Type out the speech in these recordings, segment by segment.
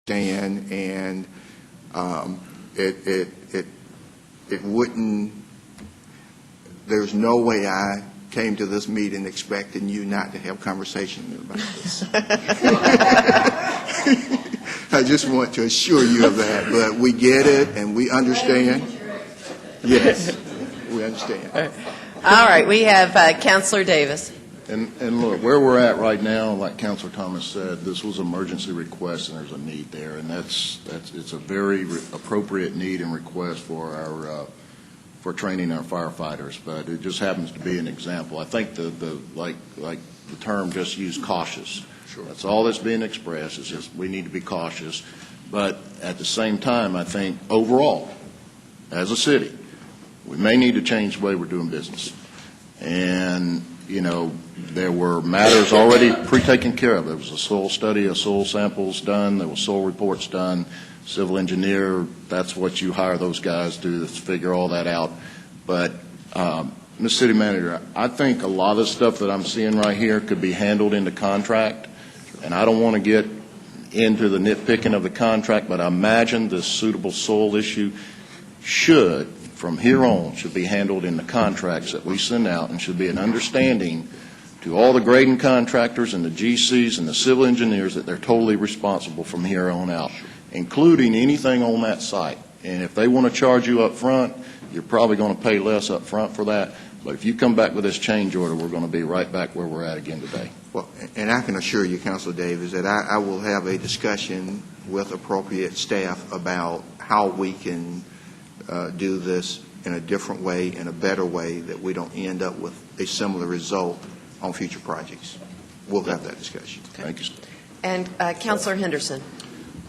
and it wouldn't. There's no way I came to this meeting expecting you not to have conversation about this. I just want to assure you of that. But we get it and we understand. Yes, we understand. All right, we have Councilor Davis. And look, where we're at right now, like Councilor Thomas said, this was an emergency request, and there's a need there, and it's a very appropriate need and request for our for training our firefighters. But it just happens to be an example. I think like the term just used, cautious. Sure. That's all that's being expressed. Is just we need to be cautious. But at the same time, I think overall, as a city, we may need to change the way we're doing business. And there were matters already pre-taken care of. There was a soil study, a soil samples done, there were soil reports done, civil engineer, that's what you hire those guys to do, to figure all that out. But, Mr. City Manager, I think a lot of the stuff that I'm seeing right here could be handled in the contract, and I don't want to get into the nitpicking of the contract, but I imagine this suitable soil issue should, from here on, should be handled in the contracts that we send out, and should be an understanding to all the grading contractors and the GCs and the civil engineers that they're totally responsible from here on out, including anything on that site. And if they want to charge you up front, you're probably going to pay less up front for that. But if you come back with this change order, we're going to be right back where we're at again today. Well, and I can assure you, Councilor Davis, that I will have a discussion with appropriate staff about how we can do this in a different way, in a better way, that we don't end up with a similar result on future projects. We'll have that discussion. Okay. Thank you. And Councilor Henderson.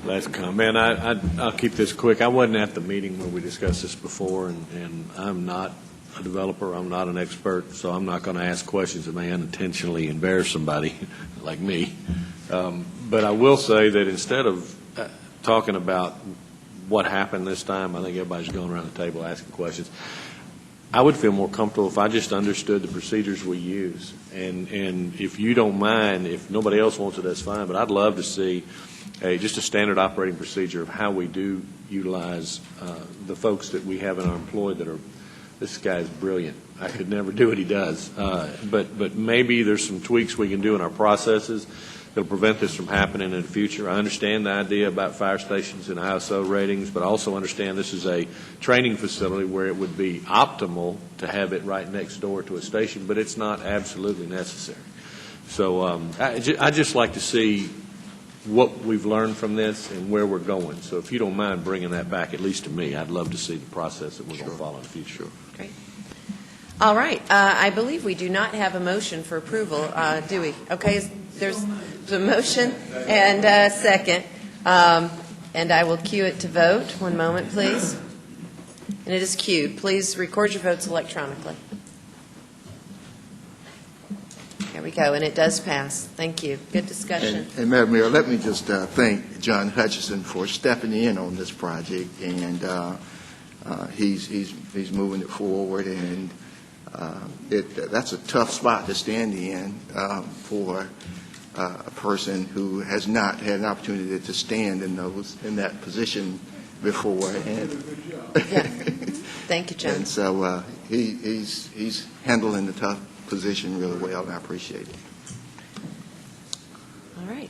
Last comment. I'll keep this quick. I wasn't at the meeting where we discussed this before, and I'm not a developer. I'm not an expert, so I'm not going to ask questions that may unintentionally embarrass somebody like me. But I will say that instead of talking about what happened this time, I think everybody's going around the table asking questions. I would feel more comfortable if I just understood the procedures we use. And if you don't mind, if nobody else wants it, that's fine. But I'd love to see just a standard operating procedure of how we do utilize the folks that we have in our employ that are, this guy is brilliant. I could never do what he does. But maybe there's some tweaks we can do in our processes that'll prevent this from happening in the future. I understand the idea about fire stations and ISO ratings, but I also understand this is a training facility where it would be optimal to have it right next door to a station, but it's not absolutely necessary. So I'd just like to see what we've learned from this and where we're going. So if you don't mind bringing that back, at least to me, I'd love to see the process that we're going to follow in the future. Great. All right. I believe we do not have a motion for approval, do we? Okay. There's a motion and a second. And I will cue it to vote. One moment, please. And it is queued. Please record your votes electronically. There we go. And it does pass. Thank you. Good discussion. And Madam Mayor, let me just thank John Hutchison for stepping in on this project, and he's moving it forward, and that's a tough spot to stand in for a person who has not had an opportunity to stand in that position before. And Yeah. Thank you, John. And so he's handling the tough position really well, and I appreciate it. All right.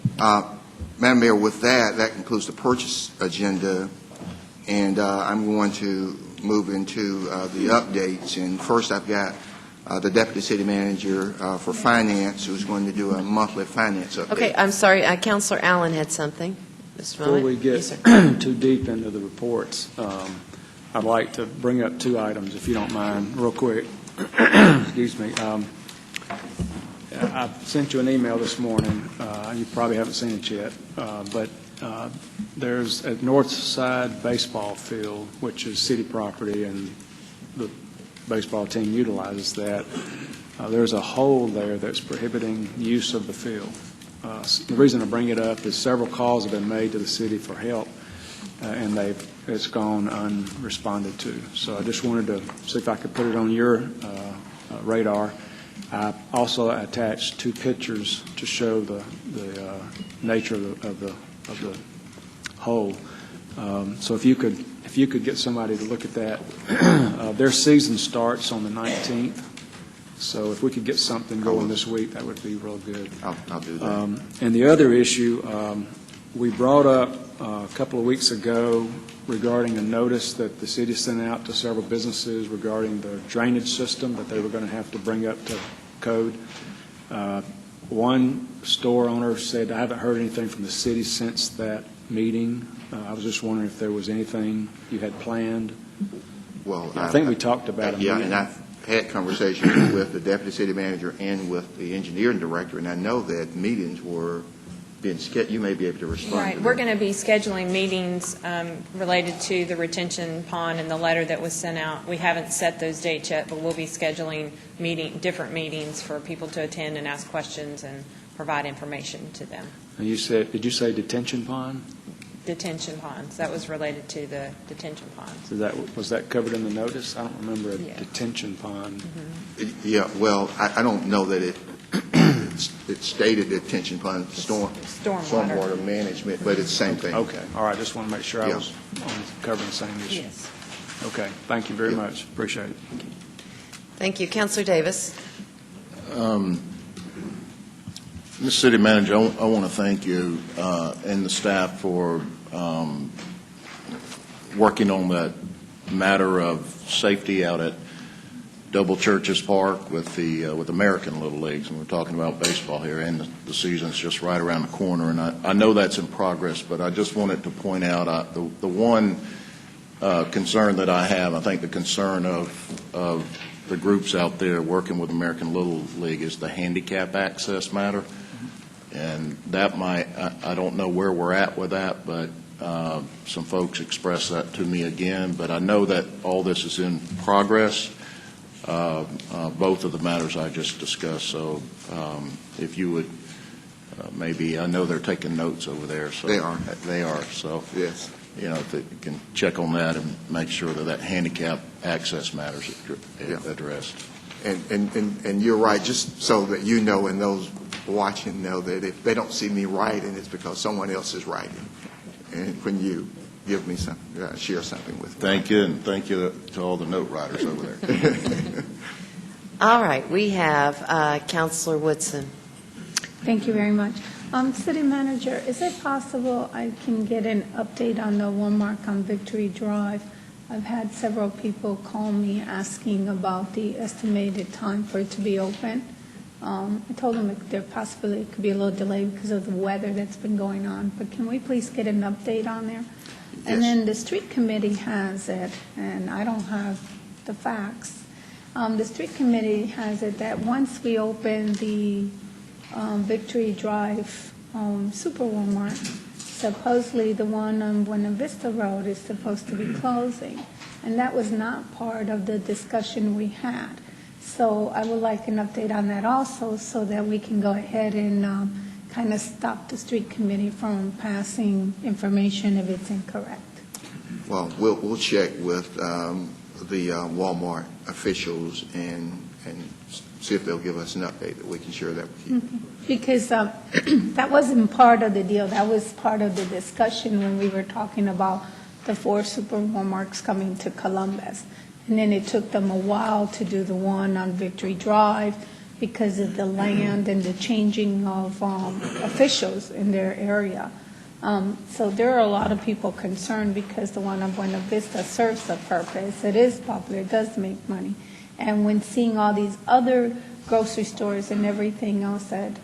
Madam Mayor, with that concludes the purchase agenda, and I'm going to move into the updates. And first, I've got the Deputy City Manager for Finance, who's going to do a monthly finance update. Okay. I'm sorry. Councilor Allen had something. Before we get too deep into the reports, I'd like to bring up two items, if you don't mind, real quick. Excuse me. I sent you an email this morning. You probably haven't seen it yet, but there's a north side baseball field, which is city property, and the baseball team utilizes that. There's a hole there that's prohibiting use of the field. The reason I bring it up is several calls have been made to the city for help, and it's gone unresponded to. So I just wanted to see if I could put it on your radar. I also attached two pictures to show the nature of the whole. So if you could get somebody to look at that. Their season starts on the 19th, so if we could get something going this week, that would be real good. I'll do that. And the other issue, we brought up a couple of weeks ago regarding a notice that the city sent out to several businesses regarding the drainage system that they were going to have to bring up to code. One store owner said, I haven't heard anything from the city since that meeting. I was just wondering if there was anything you had planned. Well, I think we talked about it. Yeah, and I've had conversations with the deputy city manager and with the engineering director, and I know that meetings were being scheduled. You may be able to respond. Right. to We're that. going to be scheduling meetings related to the retention pond and the letter that was sent out. We haven't set those dates yet, but we'll be scheduling different meetings for people to attend and ask questions and provide information to them. And you said, did you say detention pond? Detention ponds. That was related to the detention ponds. Was that covered in the notice? I don't remember a Yeah. detention pond. Yeah, well, I don't know that it stated detention pond, stormwater management, but it's the same thing. Okay, all right, just want to make sure I Yeah. was covering the same issue. Yes. Okay, thank you very Yeah. much, appreciate it. Thank you. Councilor Davis. Mr. City Manager, I want to thank you and the staff for working on that matter of safety out at Double Churches Park with the American Little Leagues, and we're talking about baseball here, and the season's just right around the corner, and I know that's in progress, but I just wanted to point out the one concern that I have. I think the concern of the groups out there working with American Little League is the handicap access matter. And that I don't know where we're at with that, but some folks expressed that to me again. But I know that all this is in progress, both of the matters I just discussed. So if you would maybe, I know they're taking notes over there. So They are. They are. So, Yes. you know, if you can check on that and make sure that handicap access matters addressed. And you're right, just so that you know and those watching know that if they don't see me writing, it's because someone else is writing. And when you give me something, share something with me. Thank you, and thank you to all the note writers over there. All right, we have Councilor Woodson. Thank you very much. City Manager, is it possible I can get an update on the Walmart on Victory Drive? I've had several people call me asking about the estimated time for it to be open. I told them there possibly could be a little delay because of the weather that's been going on, but can we please get an update on there? Yes. And then the street committee has it, and I don't have the facts. The street committee has it that once we open the Victory Drive Super Walmart, supposedly the one on Buena Vista Road is supposed to be closing, and that was not part of the discussion we had. So I would like an update on that also, so that we can go ahead and kind of stop the street committee from passing information if it's incorrect. Well, we'll check with the Walmart officials and see if they'll give us an update that we can share that with you. Because that wasn't part of the deal. That was part of the discussion when we were talking about the 4 Super Walmarts coming to Columbus. And then it took them a while to do the one on Victory Drive because of the land and the changing of officials in their area. So there are a lot of people concerned because the one on Buena Vista serves a purpose. It is popular. It does make money. And when seeing all these other grocery stores and everything else that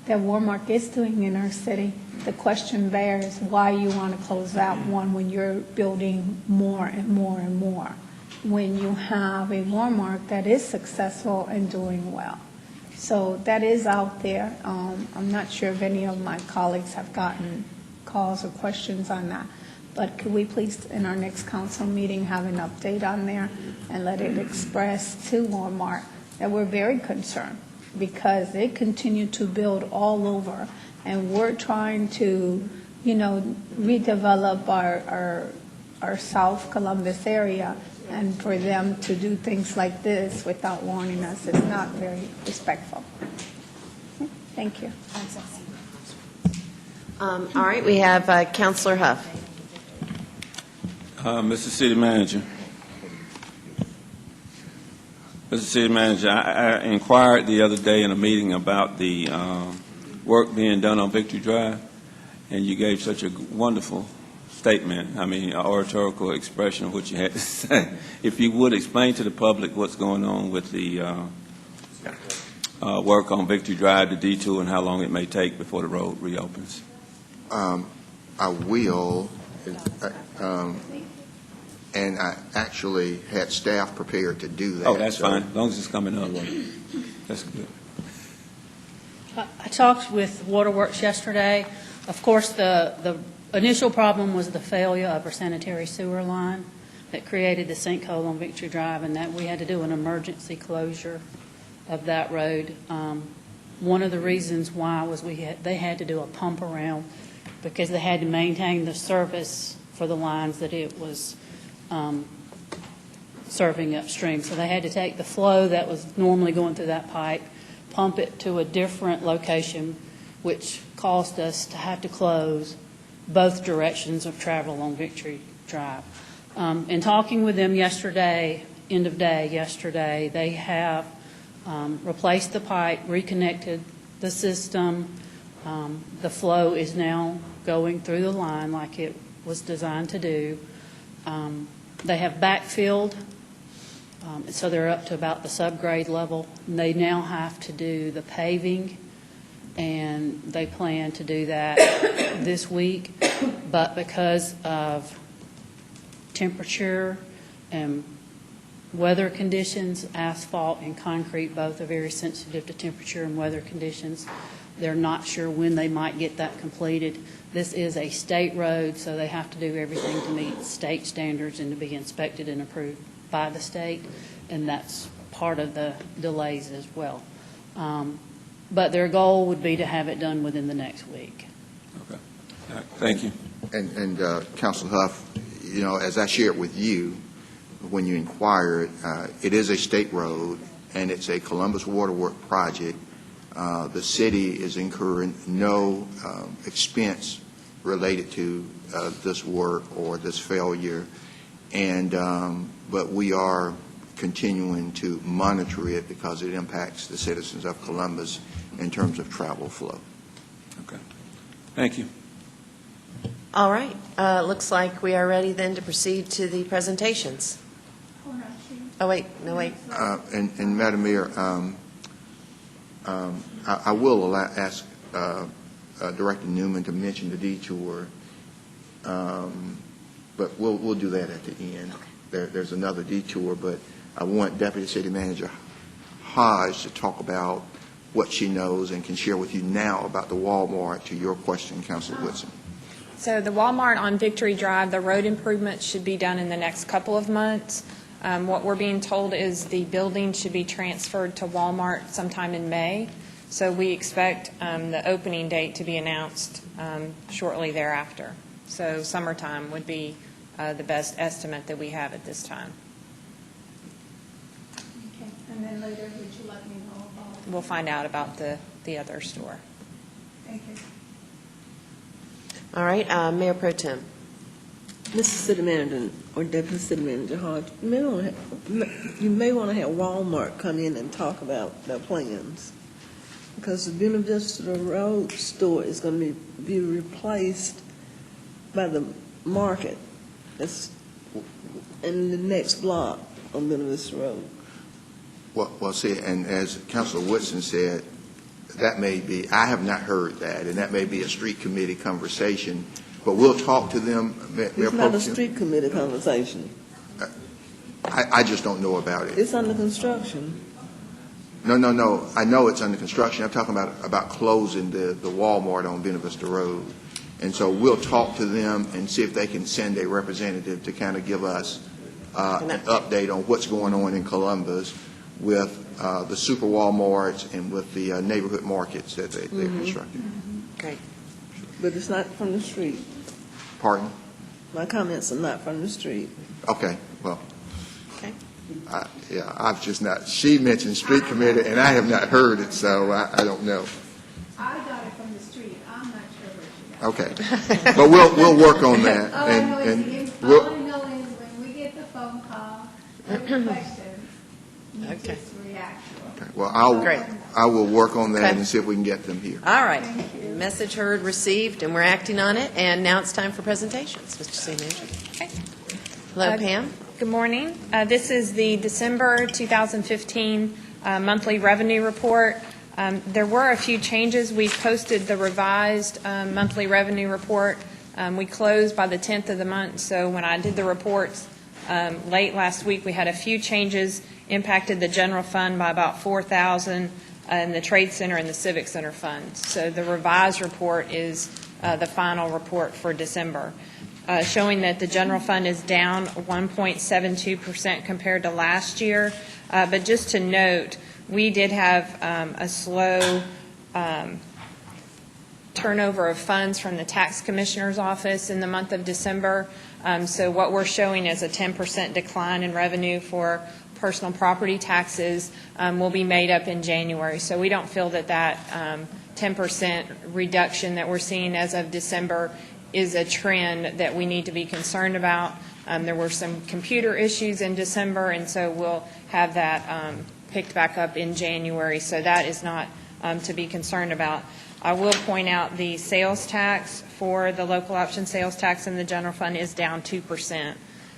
Walmart is doing in our city, the question there is why you want to close that one when you're building more and more and more, when you have a Walmart that is successful and doing well. So that is out there. I'm not sure if any of my colleagues have gotten calls or questions on that. But could we please, in our next council meeting, have an update on there and let it express to Walmart that we're very concerned because they continue to build all over, and we're trying to, redevelop our South Columbus area, and for them to do things like this without warning us is not very respectful. Thank you. All right, we have Counselor Huff. Mr. City Manager. Mr. City Manager, I inquired the other day in a meeting about the work being done on Victory Drive, and you gave such a wonderful statement, oratorical expression of what you had to say. If you would explain to the public what's going on with the work on Victory Drive, the detour, and how long it may take before the road reopens. I will, and I actually had staff prepared to do that. Oh, that's so- fine, as long as it's coming up. That's good. I talked with Waterworks yesterday. Of course, the initial problem was the failure of our sanitary sewer line that created the sinkhole on Victory Drive, and that we had to do an emergency closure of that road. One of the reasons why was they had to do a pump around because they had to maintain the service for the lines that it was serving upstream. So they had to take the flow that was normally going through that pipe, pump it to a different location, which caused us to have to close both directions of travel on Victory Drive. In talking with them yesterday, end of day yesterday, they have replaced the pipe, reconnected the system. The flow is now going through the line like it was designed to do. They have backfilled, so they're up to about the subgrade level. And they now have to do the paving, and they plan to do that this week. But because of temperature and weather conditions, asphalt and concrete both are very sensitive to temperature and weather conditions. They're not sure when they might get that completed. This is a state road, so they have to do everything to meet state standards and to be inspected and approved by the state, and that's part of the delays as well. But their goal would be to have it done within the next week. Okay. All right. Thank you. And Councilor Huff, as I shared with you when you inquired, it is a state road, and it's a Columbus Waterworks project. The city is incurring no expense related to this work or this failure, but we are continuing to monitor it because it impacts the citizens of Columbus in terms of travel flow. Okay. Thank you. All right, looks like we are ready then to proceed to the presentations. Oh, wait, no, wait. And Madam Mayor, I will ask Director Newman to mention the detour, but we'll do that at the end. There's another detour, but I want Deputy City Manager Hodge to talk about what she knows and can share with you now about the Walmart to your question, Councilor Whitson. So the Walmart on Victory Drive, the road improvements should be done in the next couple of months. What we're being told is the building should be transferred to Walmart sometime in May. So we expect the opening date to be announced shortly thereafter. So summertime would be the best estimate that we have at this time. Okay, and then later, would you let me know about? We'll find out about the other store. Thank you. All right, Mayor Pro Tem. Mr. City Manager or Deputy City Manager Hodge, you may want to have Walmart come in and talk about their plans, because the Buena Vista Road store is going to be replaced by the market that's in the next block on Buena Vista Road. Well, see, and as Councilor Whitson said, that may be, I have not heard that, and that may be a street committee conversation, but we'll talk to them. It's not a street committee conversation. I just don't know about it. It's under construction. No. I know it's under construction. I'm talking about closing the Walmart on Buena Vista Road. And so we'll talk to them and see if they can send a representative to kind of give us an update on what's going on in Columbus with the super Walmarts and with the neighborhood markets that they're constructing. Great. But it's not from the street. Pardon? My comments are not from the street. Okay, well. Okay. I've just not, she mentioned street committee, and I have not heard it, so I don't know. I got it from the street. I'm not sure where she Okay. But we'll work on that. All I know and is, we'll- all I know is when we get the phone call, every question, you Okay. just react to it. Well, Great. I will work on that Okay. and see if we can get them here. All right. Thank you. Message heard, received, and we're acting on it. And now it's time for presentations. Mr. City Manager. Okay. Hello, Pam. Good morning. This is the December 2015 monthly revenue report. There were a few changes. We posted the revised monthly revenue report. We closed by the 10th of the month, so when I did the reports late last week, we had a few changes, impacted the general fund by about $4,000, and the Trade Center and the Civic Center funds. So the revised report is the final report for December, showing that the general fund is down 1.72% compared to last year. But just to note, we did have a slow turnover of funds from the tax commissioner's office in the month of December. So what we're showing is a 10% decline in revenue for personal property taxes will be made up in January. So we don't feel that that 10% reduction that we're seeing as of December is a trend that we need to be concerned about. There were some computer issues in December, and so we'll have that picked back up in January. So that is not to be concerned about. I will point out the sales tax for the local option sales tax in the general fund is down 2%.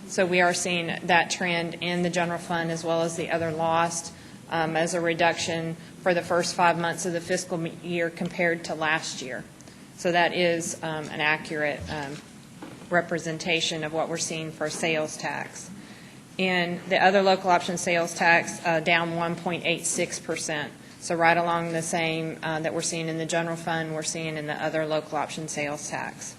So we are seeing that trend in the general fund as well as the other lost as a reduction for the first 5 months of the fiscal year compared to last year. So that is an accurate representation of what we're seeing for sales tax. In the other local option sales tax, down 1.86%. So right along the same that we're seeing in the general fund, we're seeing in the other local option sales tax.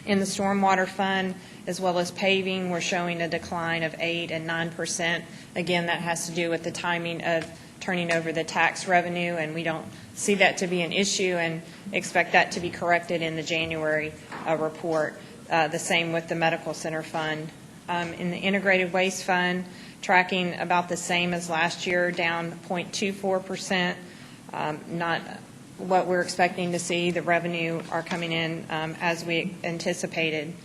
In the stormwater fund, as well as paving, we're showing a decline of 8% and 9%. Again, that has to do with the timing of turning over the tax revenue, and we don't see that to be an issue and expect that to be corrected in the January report. The same with the medical center fund. In the integrated waste fund, tracking about the same as last year, down 0.24%. Not what we're expecting to see. The revenue are coming in as we anticipated.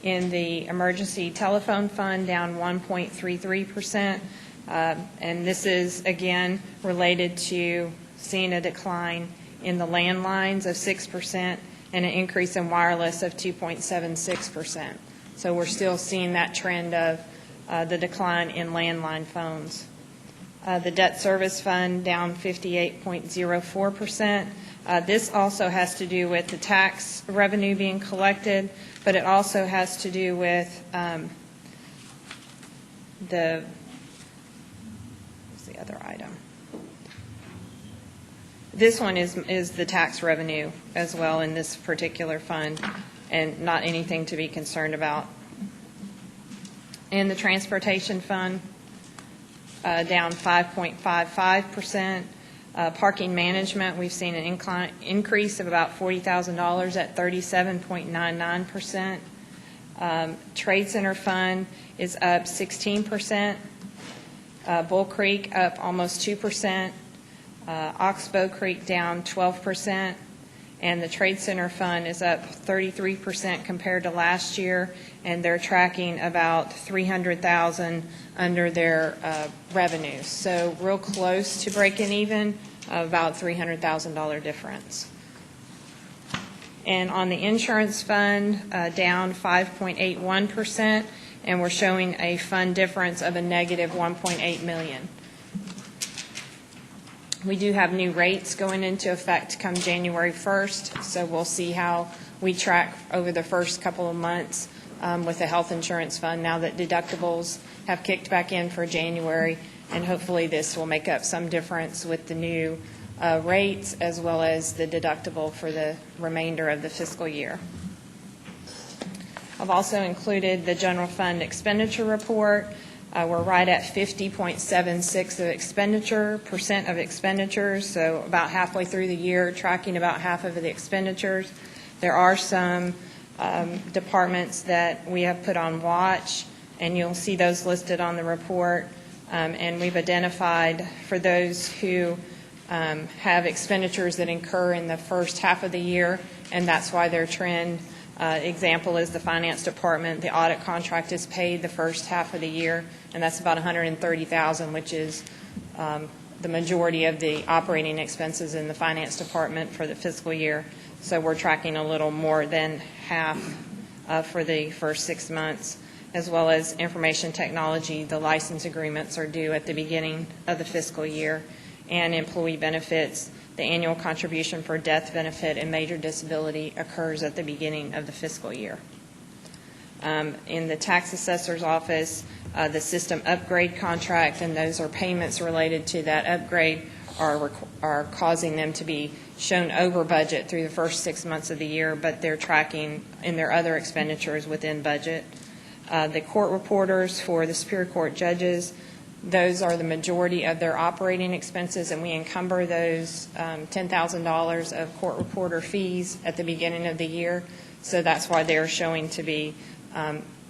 In the emergency telephone fund, down 1.33%. And this is, again, related to seeing a decline in the landlines of 6% and an increase in wireless of 2.76%. So we're still seeing that trend of the decline in landline phones. The debt service fund down 58.04%. This also has to do with the tax revenue being collected, but it also has to do with what's the other item? This one is the tax revenue as well in this particular fund, and not anything to be concerned about. In the transportation fund, down 5.55%. Parking management, we've seen an increase of about $40,000 at 37.99%. Trade Center fund is up 16%. Bull Creek up almost 2%. Oxbow Creek down 12%. And the Trade Center fund is up 33% compared to last year, and they're tracking about $300,000 under their revenues. So real close to breaking even, about $300,000 difference. And on the insurance fund, down 5.81%, and we're showing a fund difference of a negative $1.8 million. We do have new rates going into effect come January 1st, so we'll see how we track over the first couple of months with the health insurance fund now that deductibles have kicked back in for January, and hopefully this will make up some difference with the new rates as well as the deductible for the remainder of the fiscal year. I've also included the general fund expenditure report. We're right at 50.76% of expenditures, so about halfway through the year, tracking about half of the expenditures. There are some departments that we have put on watch, and you'll see those listed on the report. And we've identified for those who have expenditures that incur in the first half of the year, and that's why their trend. Example is the finance department. The audit contract is paid the first half of the year, and that's about $130,000, which is the majority of the operating expenses in the finance department for the fiscal year. So we're tracking a little more than half for the first 6 months, as well as information technology. The license agreements are due at the beginning of the fiscal year, and employee benefits. The annual contribution for death benefit and major disability occurs at the beginning of the fiscal year. In the tax assessor's office, the system upgrade contract, and those are payments related to that upgrade, are causing them to be shown over budget through the first 6 months of the year, but they're tracking in their other expenditures within budget. The court reporters for the Superior Court judges, those are the majority of their operating expenses, and we encumber those $10,000 of court reporter fees at the beginning of the year. So that's why they're showing to be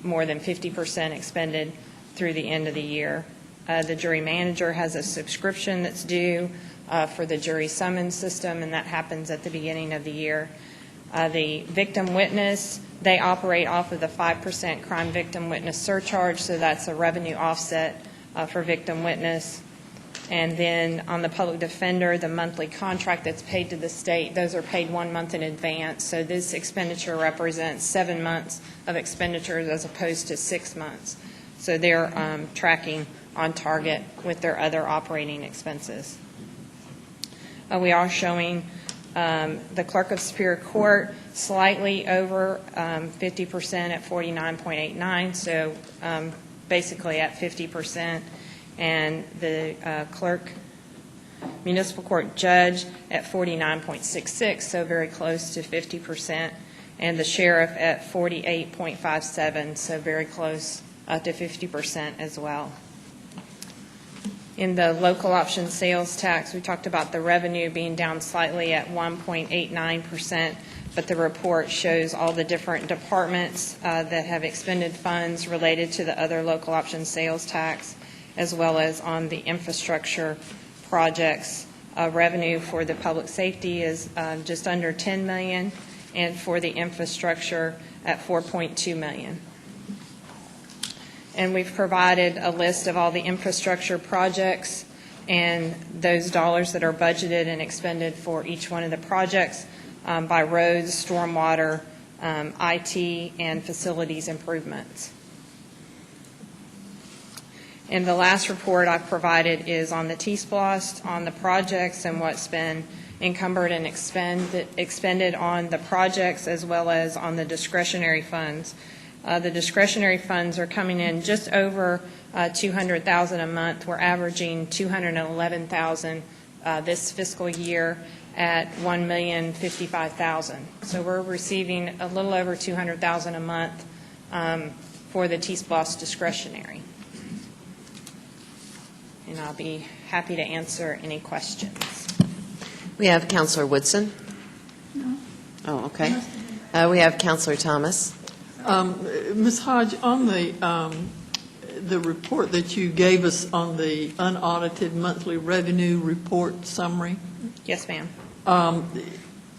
more than 50% expended through the end of the year. The jury manager has a subscription that's due for the jury summons system, and that happens at the beginning of the year. The victim witness, they operate off of the 5% crime victim witness surcharge, so that's a revenue offset for victim witness. And then on the public defender, the monthly contract that's paid to the state, those are paid 1 month in advance. So this expenditure represents 7 months of expenditures as opposed to 6 months. So they're tracking on target with their other operating expenses. We are showing the clerk of Superior Court slightly over 50% at 49.89, so basically at 50%, and the clerk municipal court judge at 49.66, so very close to 50%, and the sheriff at 48.57, so very close to 50% as well. In the local option sales tax, we talked about the revenue being down slightly at 1.89%, but the report shows all the different departments that have expended funds related to the other local option sales tax, as well as on the infrastructure projects. Revenue for the public safety is just under $10 million, and for the infrastructure at $4.2 million. And we've provided a list of all the infrastructure projects and those dollars that are budgeted and expended for each one of the projects by roads, stormwater, IT, and facilities improvements. And the last report I've provided is on the T-SPLOST, on the projects and what's been encumbered and expended on the projects, as well as on the discretionary funds. The discretionary funds are coming in just over $200,000 a month. We're averaging $211,000 this fiscal year at $1,055,000. So we're receiving a little over $200,000 a month for the T-SPLOST discretionary. And I'll be happy to answer any questions. We have Councilor Woodson. No. Oh, okay. We have Councilor Thomas. Ms. Hodge, on the report that you gave us on the unaudited monthly revenue report summary, Yes, ma'am.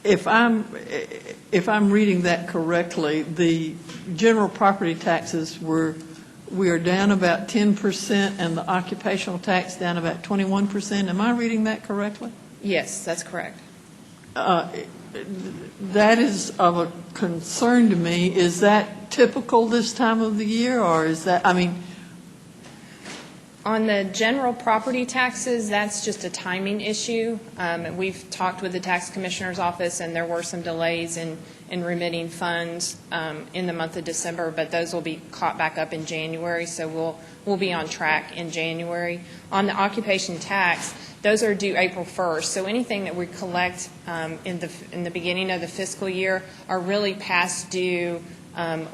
if I'm reading that correctly, the general property taxes we are down about 10%, and the occupational tax down about 21%. Am I reading that correctly? Yes, that's correct. That is of a concern to me. Is that typical this time of the year, or is that, On the general property taxes, that's just a timing issue. We've talked with the tax commissioner's office, and there were some delays in remitting funds in the month of December, but those will be caught back up in January, so we'll be on track in January. On the occupation tax, those are due April 1st, so anything that we collect in the beginning of the fiscal year are really past due,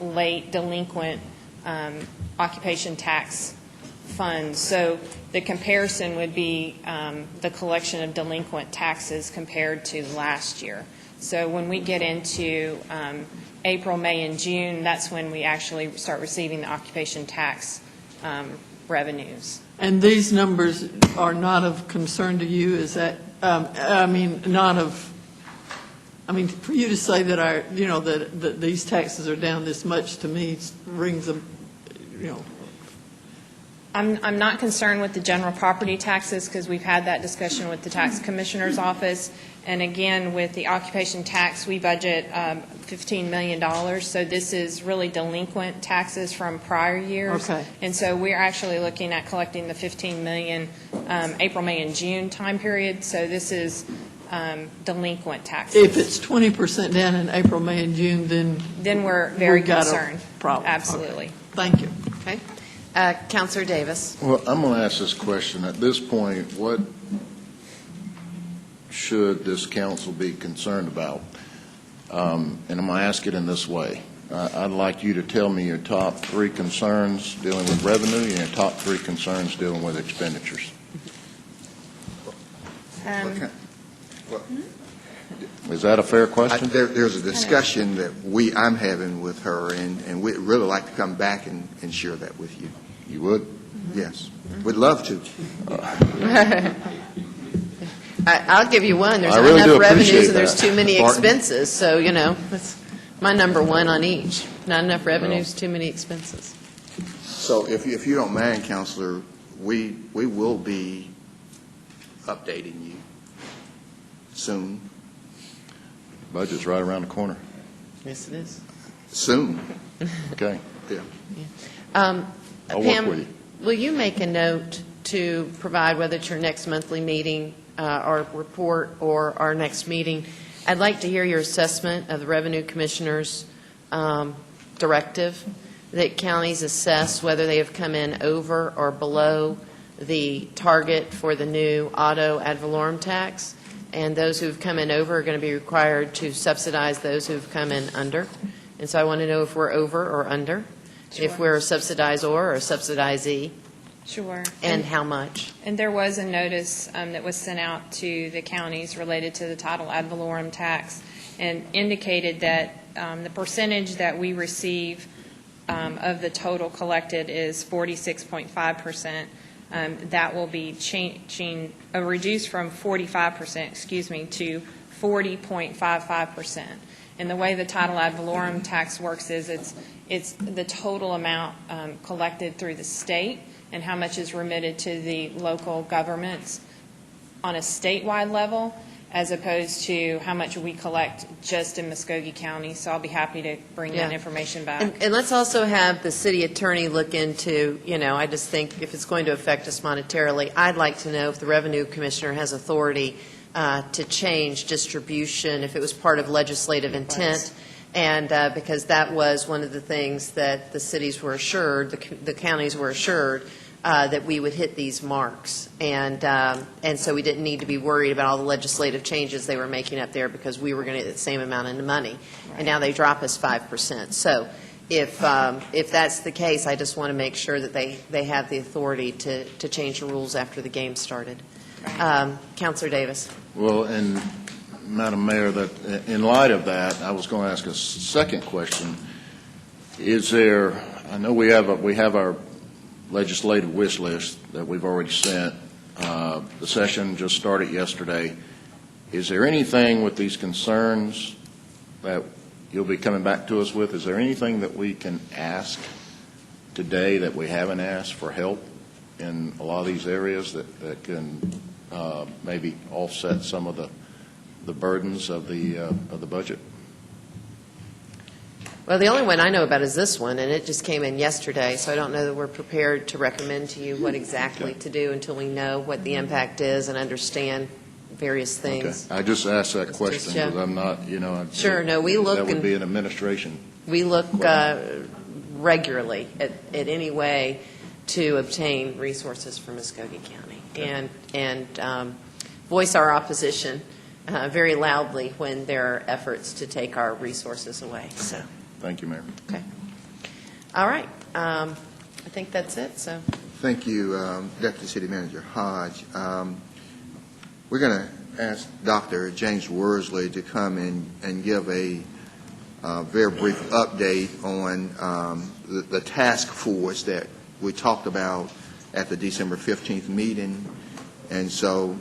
late delinquent occupation tax funds. So the comparison would be the collection of delinquent taxes compared to last year. So when we get into April, May, and June, that's when we actually start receiving the occupation tax revenues. and these numbers are not of concern to you? Is that, not of I mean, for you to say that that these taxes are down this much, to me, rings a, I'm not concerned with the general property taxes because we've had that discussion with the tax commissioner's office. And again, with the occupation tax, we budget $15 million. So this is really delinquent taxes from prior years. Okay. And so we're actually looking at collecting the $15 million April, May, and June time period. So this is delinquent taxes. if it's 20% down in April, May, and June, Then we're very we've got a concerned. problem. Absolutely. Okay. Thank you. Okay. Counselor Davis. Well, I'm going to ask this question. At this point, what should this council be concerned about? And I'm going to ask it in this way. I'd like you to tell me your top 3 concerns dealing with revenue and your top 3 concerns dealing with expenditures. Okay. Is that a fair question? There's a discussion that I'm having with her, and we'd really like to come back and share that with you. You would? Yes, we'd love to. I'll give you one. There's I not really do enough revenues appreciate and there's that. too many Pardon? expenses. So, that's my number one on each. Not enough revenues, too many expenses. So if you don't mind, Counselor, we will be updating you soon. Budget's right around the corner. Yes, it is. Soon. Okay. Yeah. I'll work Pam, with you. will you make a note to provide, whether it's your next monthly meeting, our report, or our next meeting? I'd like to hear your assessment of the Revenue Commissioner's directive that counties assess whether they have come in over or below the target for the new auto ad valorem tax, and those who've come in over are going to be required to subsidize those who've come in under. And so I want to know if we're over or under, if we're a subsidizor or a subsidizee, Sure. and how much. And there was a notice that was sent out to the counties related to the title ad valorem tax and indicated that the percentage that we receive of the total collected is 46.5%. That will be reduced from 45%, to 40.55%. And the way the title ad valorem tax works is it's the total amount collected through the state and how much is remitted to the local governments on a statewide level, as opposed to how much we collect just in Muskogee County. So I'll be happy to bring that Yeah. information back. And let's also have the city attorney look into, I just think if it's going to affect us monetarily, I'd like to know if the Revenue Commissioner has authority to change distribution, if it was part of legislative intent. And because that was one of the things that the cities were assured, the counties were assured, that we would hit these marks. And so we didn't need to be worried about all the legislative changes they were making up there because we were going to get the same amount of money. Right. And now they drop us 5%. So if that's the case, I just want to make sure that they have the authority to change the rules after the game started. Right. Councilor Davis. Well, and Madam Mayor, that in light of that, I was going to ask a second question. Is there, I know we have our legislative wish list that we've already sent. The session just started yesterday. Is there anything with these concerns that you'll be coming back to us with? Is there anything that we can ask today that we haven't asked for help in a lot of these areas that can maybe offset some of the burdens of the budget? Well, the only one I know about is this one, and it just came in yesterday, so I don't know that we're prepared to recommend to you what exactly to do until we know what the impact is and understand various things. Okay. I just asked that question yeah. because I'm not, Sure, no, we look. That would be an administration. We look regularly at any way to obtain resources from Muskogee County and voice our opposition very loudly when there are efforts to take our resources away. So. Thank you, Mayor. Okay. All right. I think that's it. So. Thank you, Deputy City Manager Hodge. We're going to ask Dr. James Worsley to come and give a very brief update on the task force that we talked about at the December 15th meeting. And so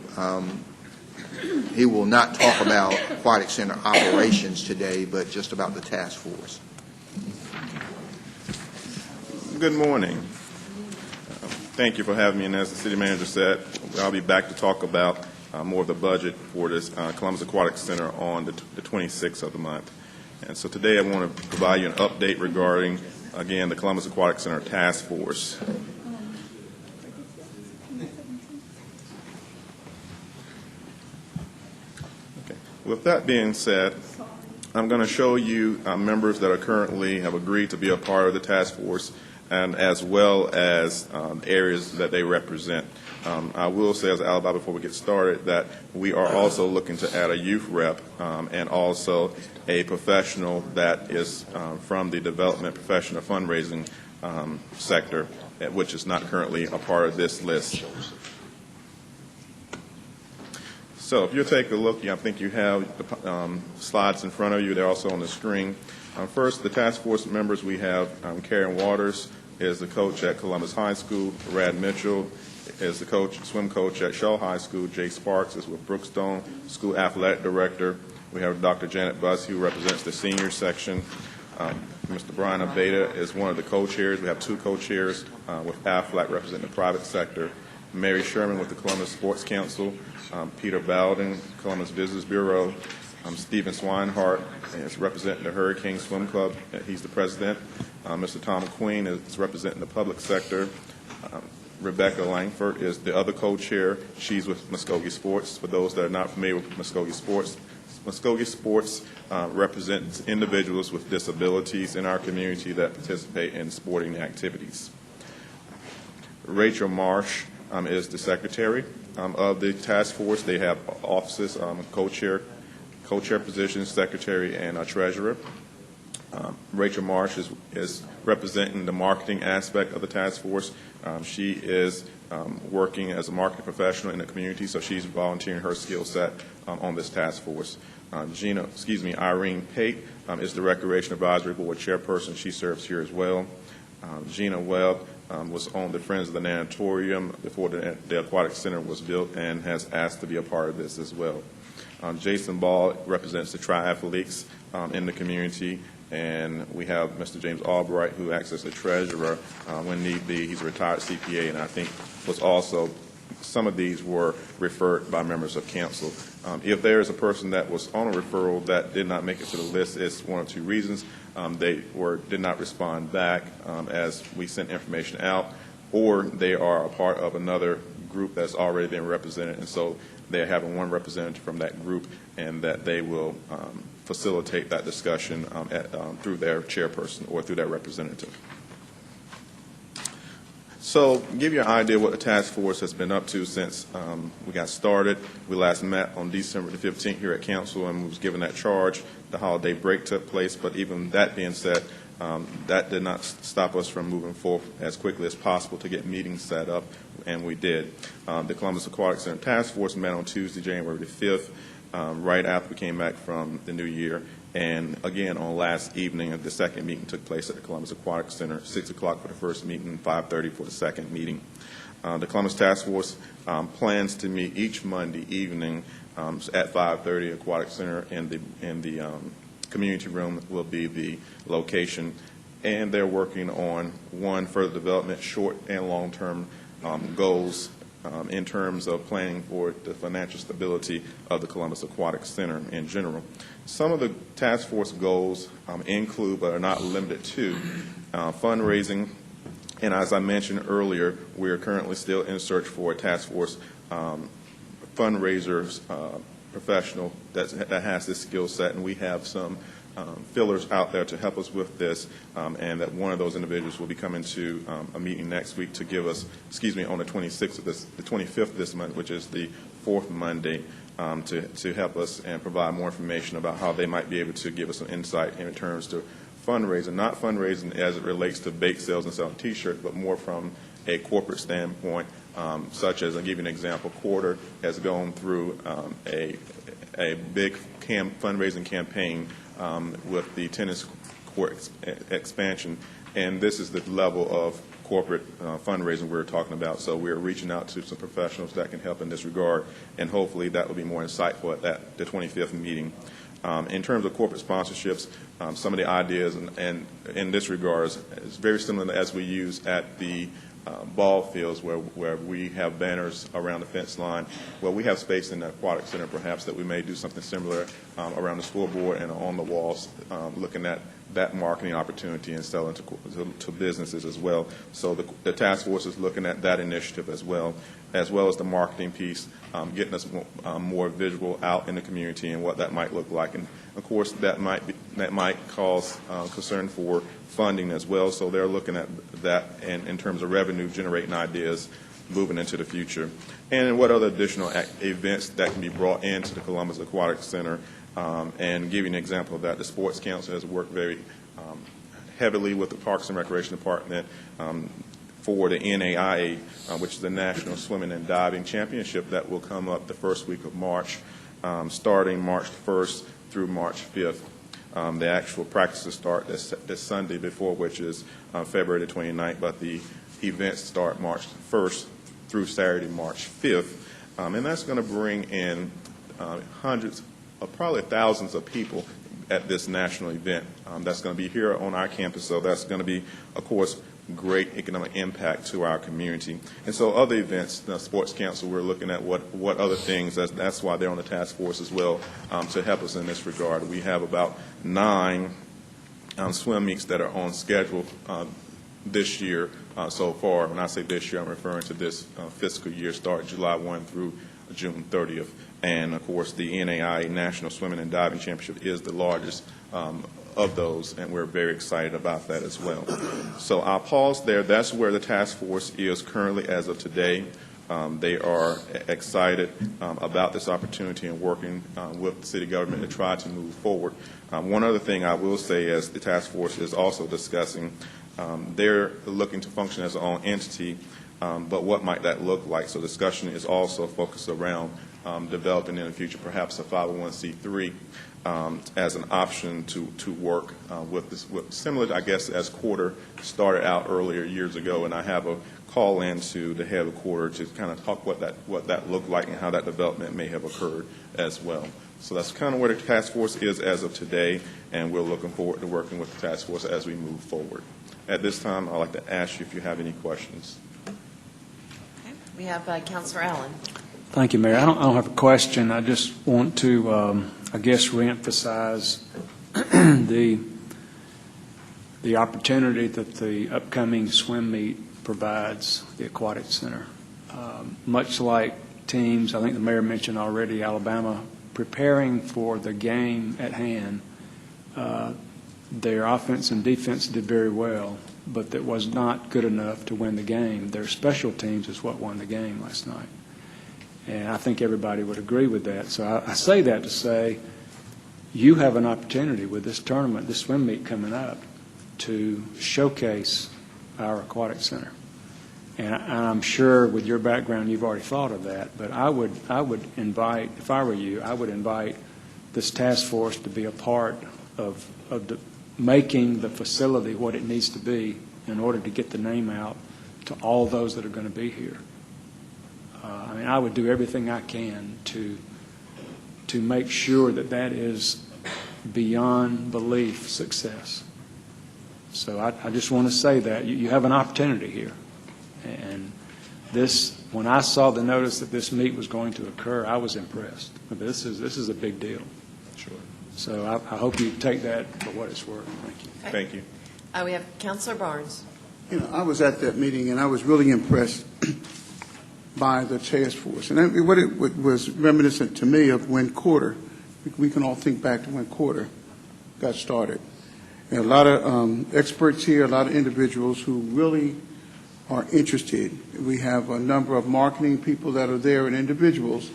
He will not talk about Aquatic Center operations today, but just about the task force. Good morning. Thank you for having me. And as the city manager said, I'll be back to talk about more of the budget for this Columbus Aquatic Center on the 26th of the month. And so today I want to provide you an update regarding, again, the Columbus Aquatic Center Task Force. Okay. With that being said, I'm going to show you members that are currently have agreed to be a part of the task force, and as well as areas that they represent. I will say as an alibi before we get started that we are also looking to add a youth rep and also a professional that is from the development professional fundraising sector, which is not currently a part of this list. So if you take a look, I think you have the slides in front of you. They're also on the screen. First, the task force members, we have Karen Waters is the coach at Columbus High School. Brad Mitchell is the swim coach at Shaw High School. Jay Sparks is with Brookstone, school athletic director. We have Dr. Janet Buss, who represents the senior section. Mr. Brian Abeda is one of the co-chairs. We have two co-chairs with AFLAC representing the private sector. Mary Sherman with the Columbus Sports Council. Peter Bowden, Columbus Business Bureau. Stephen Swinehart is representing the Hurricane Swim Club. He's the president. Mr. Tom Queen is representing the public sector. Rebecca Langford is the other co-chair. She's with Muskogee Sports. For those that are not familiar with Muskogee Sports represents individuals with disabilities in our community that participate in sporting activities. Rachel Marsh is the secretary of the task force. They have offices, co-chair positions, secretary, and treasurer. Rachel Marsh is representing the marketing aspect of the task force. She is working as a marketing professional in the community, so she's volunteering her skill set on this task force. Irene Pate is the Recreation Advisory Board chairperson. She serves here as well. Gina Webb was on the Friends of the Nanatorium before the Aquatic Center was built and has asked to be a part of this as well. Jason Ball represents the triathletes in the community, and we have Mr. James Albright, who acts as the treasurer when need be. He's a retired CPA, and I think was also, some of these were referred by members of council. If there is a person that was on a referral that did not make it to the list, it's one of two reasons. They did not respond back as we sent information out, or they are a part of another group that's already been represented, and so they're having one representative from that group, and that they will facilitate that discussion through their chairperson or through their representative. So give you an idea what the task force has been up to since we got started. We last met on December the 15th here at council and was given that charge. The holiday break took place, but even that being said, that did not stop us from moving forward as quickly as possible to get meetings set up, and we did. The Columbus Aquatic Center Task Force met on Tuesday, January the 5th, right after we came back from the new year. And again, on last evening, the second meeting took place at the Columbus Aquatic Center, 6 o'clock for the first meeting, 5:30 for the second meeting. The Columbus Task Force plans to meet each Monday evening at 5:30. Aquatic Center in the community room will be the location, and they're working on further development, short and long-term goals in terms of planning for the financial stability of the Columbus Aquatic Center in general. Some of the task force goals include, but are not limited to, fundraising. And as I mentioned earlier, we are currently still in search for a task force fundraisers professional that has this skill set, and we have some fillers out there to help us with this, and that one of those individuals will be coming to a meeting next week to give us, on the 26th of the 25th of this month, which is the fourth Monday, to help us and provide more information about how they might be able to give us some insight in terms to fundraising, not fundraising as it relates to bake sales and selling T-shirts, but more from a corporate standpoint, such as, I'll give you an example, Quarter has gone through a big fundraising campaign with the tennis court expansion. And this is the level of corporate fundraising we're talking about. So we're reaching out to some professionals that can help in this regard, and hopefully that will be more insightful at the 25th meeting. In terms of corporate sponsorships, some of the ideas and in this regard is very similar as we use at the ball fields where we have banners around the fence line. Well, we have space in the aquatic center perhaps that we may do something similar around the scoreboard and on the walls, looking at that marketing opportunity and selling to businesses as well. So the task force is looking at that initiative as well as the marketing piece, getting us more visual out in the community and what that might look like. And of course, that might cause concern for funding as well. So they're looking at that in terms of revenue generating ideas moving into the future. And what other additional events that can be brought into the Columbus Aquatic Center. And giving an example of that, the Sports Council has worked very heavily with the Parks and Recreation Department for the NAIA, which is the National Swimming and Diving Championship that will come up the first week of March, starting March 1st through March 5th. The actual practices start this Sunday before, which is February the 29th, but the events start March 1st through Saturday, March 5th. And that's going to bring in hundreds of probably thousands of people at this national event. That's going to be here on our campus, so that's going to be, of course, great economic impact to our community. And so other events, the Sports Council, we're looking at what other things, that's why they're on the task force as well, to help us in this regard. We have about 9 swim meets that are on schedule this year so far. When I say this year, I'm referring to this fiscal year, start July 1 through June 30th. And, of course, the NAIA National Swimming and Diving Championship is the largest of those, and we're very excited about that as well. So I'll pause there. That's where the task force is currently as of today. They are excited about this opportunity and working with the city government to try to move forward. One other thing I will say, as the task force is also discussing, they're looking to function as their own entity, but what might that look like? So discussion is also focused around developing in the future perhaps a 501c3 as an option to work with this, similar, I guess, as Quarter started out earlier years ago. And I have a call in to the head of Quarter to kind of talk what that looked like and how that development may have occurred as well. So that's kind of where the task force is as of today, and we're looking forward to working with the task force as we move forward. At this time, I'd like to ask you if you have any questions. Okay. We have Councilor Allen. Thank you, Mayor. I don't have a question. I just want to, I guess, reemphasize the opportunity that the upcoming swim meet provides the Aquatic Center. Much like teams, I think the Mayor mentioned already, Alabama, preparing for the game at hand, their offense and defense did very well, but that was not good enough to win the game. Their special teams is what won the game last night. And I think everybody would agree with that. So I say that to say you have an opportunity with this tournament, this swim meet coming up, to showcase our Aquatic Center. And I'm sure with your background you've already thought of that, but I would invite, if I were you, I would invite this task force to be a part of making the facility what it needs to be in order to get the name out to all those that are going to be here. I mean, I would do everything I can to make sure that is beyond belief success. So I just want to say that you have an opportunity here. And this, when I saw the notice that this meet was going to occur, I was impressed. This is a big deal. Sure. So I hope you take that for what it's worth. Thank you. Okay. Thank you. We have Councilor Barnes. You know, I was at that meeting, and I was really impressed by the task force. And what it was reminiscent to me of when Quarter, we can all think back to when Quarter got started. And a lot of experts here, a lot of individuals who really are interested. We have a number of marketing people that are there and individuals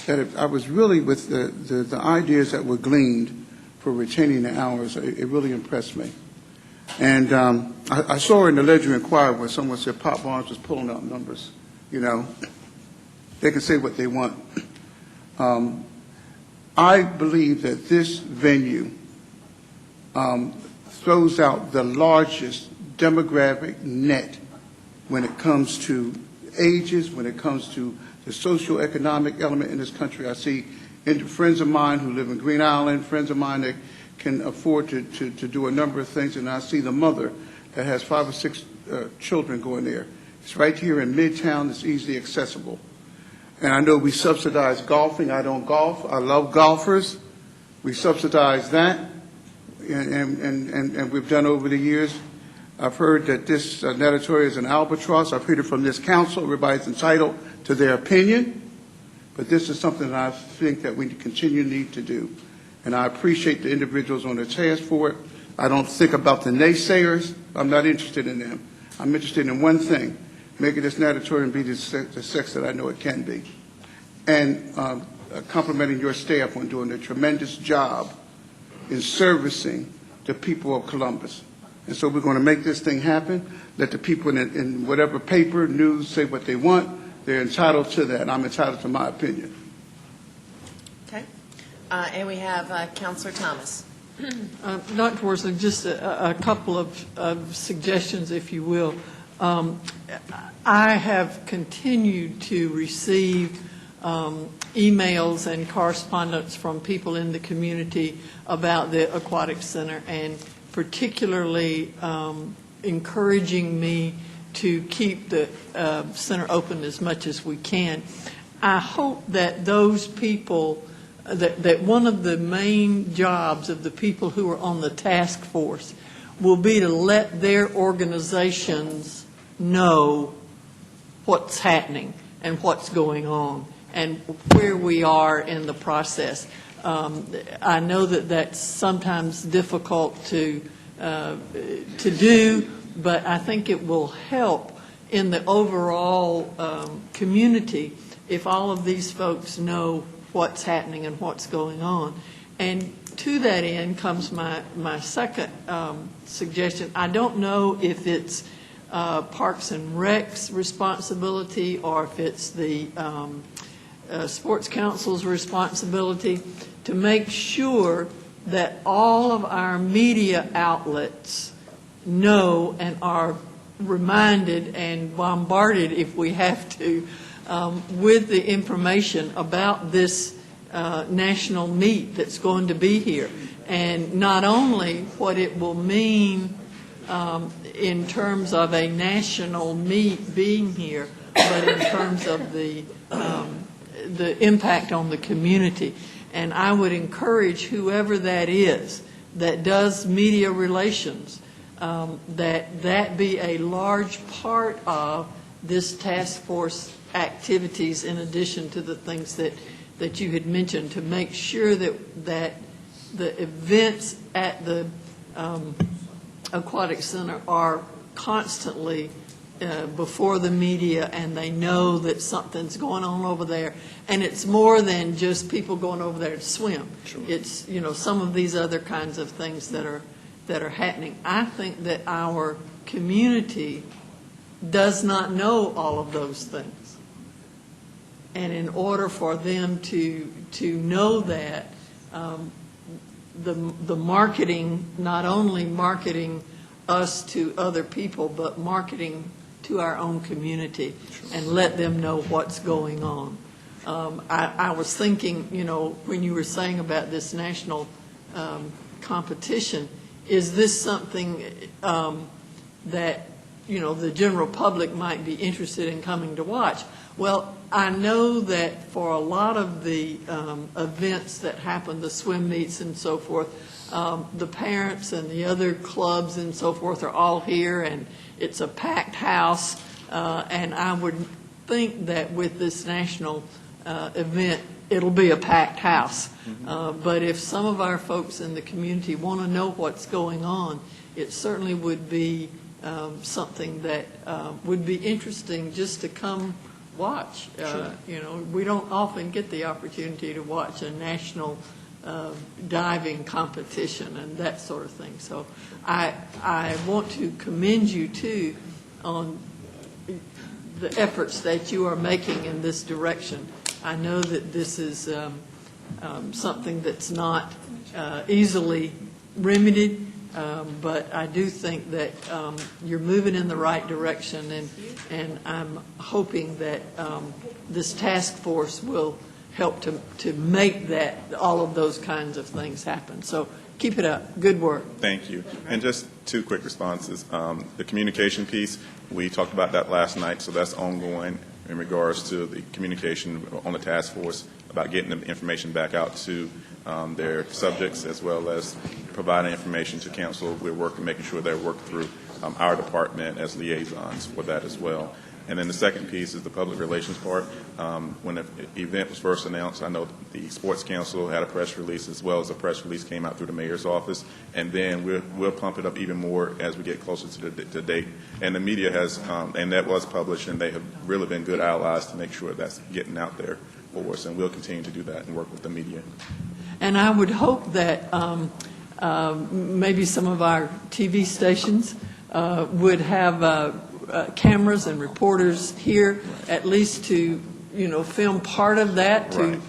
that I was really with the ideas that were gleaned for retaining the hours. It really impressed me. And I saw in the Ledger Inquirer where someone said Pop Barnes was pulling out numbers. You know, they can say what they want. I believe that this venue throws out the largest demographic net when it comes to ages, when it comes to the socioeconomic element in this country. I see friends of mine who live in Green Island, friends of mine that can afford to do a number of things, and I see the mother that has 5 or 6 children going there. It's right here in Midtown. It's easily accessible. And I know we subsidize golfing. I don't golf. I love golfers. We subsidize that, and we've done over the years. I've heard that this natatorium is an albatross. I've heard it from this council. Everybody's entitled to their opinion, but this is something that I think that we continue to need to do. And I appreciate the individuals on the task force. I don't think about the naysayers. I'm not interested in them. I'm interested in one thing, making this natatorium be the sex that I know it can be. And complimenting your staff on doing a tremendous job in servicing the people of Columbus. And so we're going to make this thing happen. Let the people in whatever paper, news, say what they want. They're entitled to that. I'm entitled to my opinion. Okay. And we have Councilor Thomas. Dr. Worsley, just a couple of suggestions, if you will. I have continued to receive emails and correspondence from people in the community about the Aquatic Center, and particularly encouraging me to keep the center open as much as we can. I hope that those people, that one of the main jobs of the people who are on the task force will be to let their organizations know what's happening and what's going on and where we are in the process. I know that that's sometimes difficult to do, but I think it will help in the overall community if all of these folks know what's happening and what's going on. And to that end comes my second suggestion. I don't know if it's Parks and Rec's responsibility or if it's the Sports Council's responsibility to make sure that all of our media outlets know and are reminded and bombarded, if we have to, with the information about this national meet that's going to be here. And not only what it will mean in terms of a national meet being here, but in terms of the impact on the community. And I would encourage whoever that is that does media relations, that be a large part of this task force activities, in addition to the things that you had mentioned, to make sure that the events at the Aquatic Center are constantly before the media, and they know that something's going on over there. And it's more than just people going over there to swim. Sure. It's, some of these other kinds of things that are happening. I think that our community does not know all of those things. And in order for them to know that, the marketing, not only marketing us to other people, but marketing to our own community, and let them know what's going on. I was thinking, when you were saying about this national competition, is this something that, the general public might be interested in coming to watch? Well, I know that for a lot of the events that happen, the swim meets and so forth, the parents and the other clubs and so forth are all here, and it's a packed house. And I would think that with this national event, it'll be a packed house. But if some of our folks in the community want to know what's going on, it certainly would be something that would be interesting just to come watch. Sure. We don't often get the opportunity to watch a national diving competition and that sort of thing. So I want to commend you, too, on the efforts that you are making in this direction. I know that this is something that's not easily remedied, but I do think that you're moving in the right direction, and I'm hoping that this task force will help to make that, all of those kinds of things happen. So keep it up. Good work. Thank you. And just two quick responses. The communication piece, we talked about that last night, so that's ongoing in regards to the communication on the task force about getting the information back out to their subjects, as well as providing information to council. We're working, making sure they're worked through our department as liaisons for that as well. And then the second piece is the public relations part. When the event was first announced, I know the Sports Council had a press release, as well as a press release came out through the mayor's office. And then we'll pump it up even more as we get closer to the date. And the media has, and that was published, and they have really been good allies to make sure that's getting out there for us. And we'll continue to do that and work with the media. And I would hope that maybe some of our TV stations would have cameras and reporters here, at least to, film part of that, to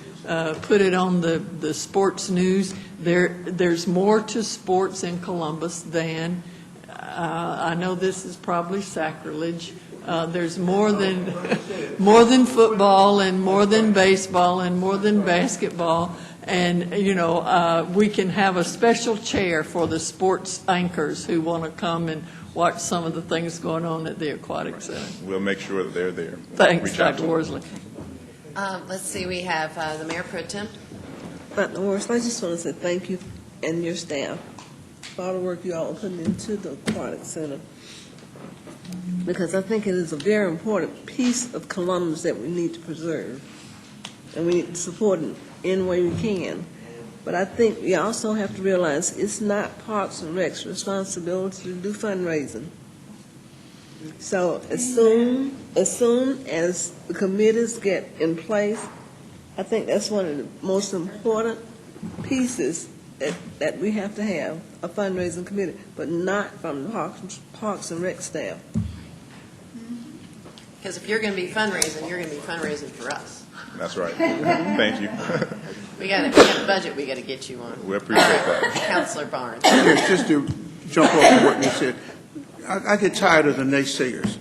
put it on the sports news. There's more to sports in Columbus than, I know this is probably sacrilege, there's more than football and more than baseball and more than basketball. And, we can have a special chair for the sports anchors who want to come and watch some of the things going on at the Aquatic Center. We'll make sure that they're there. Thanks, Dr. Worsley. Let's see, we have the Mayor Pro Tem. Dr. Worsley, I just want to say thank you and your staff for all the work you all are putting into the Aquatic Center, because I think it is a very important piece of Columbus that we need to preserve, and we need to support it in any way we can. But I think we also have to realize it's not Parks and Rec's responsibility to do fundraising. So as soon as the committees get in place, I think that's one of the most important pieces that we have to have, a fundraising committee, but not from the Parks and Rec staff. Because if you're going to be fundraising, you're going to be fundraising for us. That's right. Thank you. We got a budget we got to get you on. We appreciate that. Councilor Barnes. Yes, just to jump off of what you said, I get tired of the naysayers.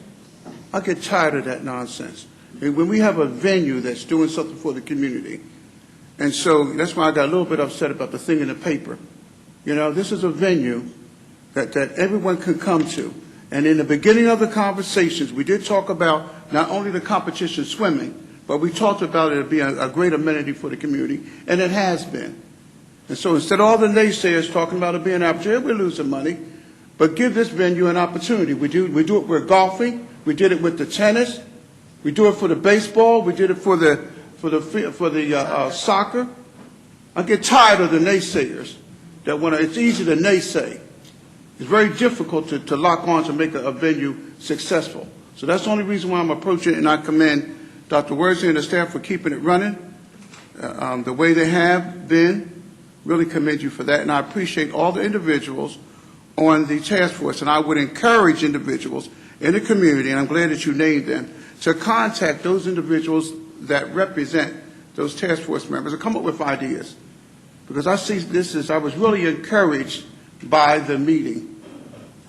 I get tired of that nonsense. And when we have a venue that's doing something for the community, and so that's why I got a little bit upset about the thing in the paper. This is a venue that everyone can come to. And in the beginning of the conversations, we did talk about not only the competition swimming, but we talked about it being a great amenity for the community, and it has been. And so instead of all the naysayers talking about it being an opportunity, we're losing money, but give this venue an opportunity. We do it with golfing. We did it with the tennis. We do it for the baseball. We did it for the soccer. I get tired of the naysayers that it's easy to naysay. It's very difficult to lock on to make a venue successful. So that's the only reason why I'm approaching it, and I commend Dr. Worsley and the staff for keeping it running the way they have been. Really commend you for that, and I appreciate all the individuals on the task force, and I would encourage individuals in the community, and I'm glad that you named them, to contact those individuals that represent those task force members and come up with ideas. Because I see I was really encouraged by the meeting.